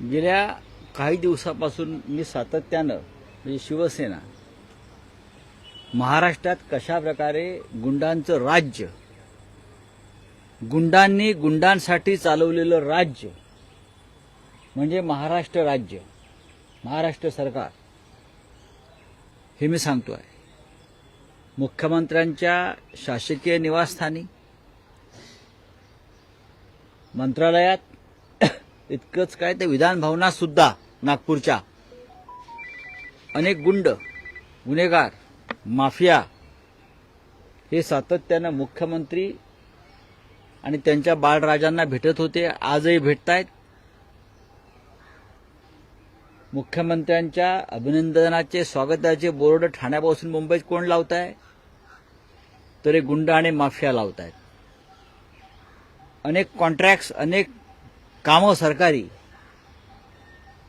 गेल्या काही दिवसापासून मी सातत्यानं म्हणजे शिवसेना महाराष्ट्रात कशा प्रकारे गुंडांचं राज्य, गुंडांनी गुंडांसाठी चालवलेलं राज्य म्हणजे महाराष्ट्र राज्य, महाराष्ट्र सरकार, हे मी सांगतोय. मुख्यमंत्र्यांच्या शासकीय निवासस्थानी, मंत्रालयात, इतकंच काय ते विधान भवनात सुद्धा नागपूरच्या अनेक गुंड, गुन्हेगार, माफिया हे सातत्यानं मुख्यमंत्री आणि त्यांच्या बाळराजांना भेटत होते, आजही भेटतायत. मुख्यमंत्र्यांच्या अभिनंदनाचे स्वागताचे बोर्ड ठाण्यापासून मुंबईत कोण लावताय? तर हे गुंड आणि माफिया लावतायत. अनेक कॉन्ट्रॅक्ट्स, अनेक कामं सरकारी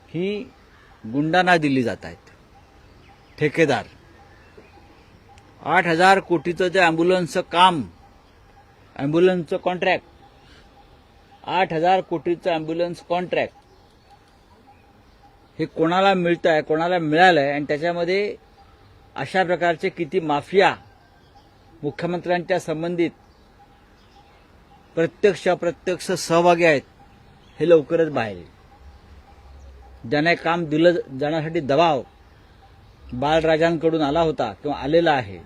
ही गुंडांना दिली जात आहेत. ठेकेदार 8,000 कोटीचं ते अँब्युलन्सचं काम, अँब्युलन्सचं कॉन्ट्रॅक्ट, 8,000 कोटीचं अँब्युलन्स कॉन्ट्रॅक्ट हे कोणाला मिळतं आहे, कोणाला मिळालं आहे, आणि त्याच्यामध्ये अशा प्रकारचे किती माफिया मुख्यमंत्र्यांच्या संबंधित प्रत्यक्ष अप्रत्यक्ष सहभागी आहेत हे लवकरच बाहेर येईल. ज्यांना काम दिलं जाण्यासाठी दबाव बाळराजांकडून आला होता किंवा आलेला आहे,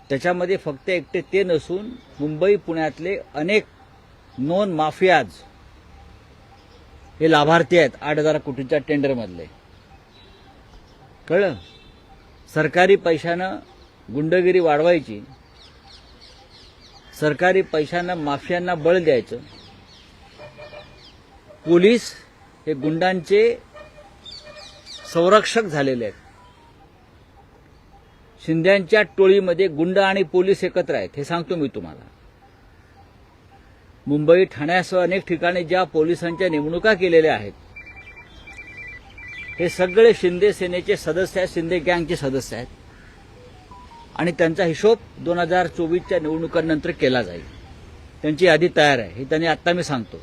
त्याच्यामध्ये फक्त एकटे ते नसून मुंबई पुण्यातले अनेक नॉन माफियाज हे लाभार्थी आहेत 8,000 कोटीच्या टेंडरमधले. कळलं? सरकारी पैशानं गुंडगिरी वाढवायची, सरकारी पैशानं माफियांना बळ द्यायचं. पोलीस हे गुंडांचे संरक्षक झालेले आहेत. शिंद्यांच्या टोळीमध्ये गुंड आणि पोलीस एकत्र आहेत, हे सांगतो मी तुम्हाला. मुंबई, ठाण्यासह अनेक ठिकाणी ज्या पोलिसांच्या नेमणुका केलेल्या आहेत, हे सगळे शिंदे सेनेचे सदस्य आहेत, शिंदे गँगचे सदस्य आहेत. आणि त्यांचा हिशोब 2024च्या निवडणुकांनंतर केला जाईल. त्यांची यादी तयार आहे, हे त्यांनी आत्ता मी सांगतो.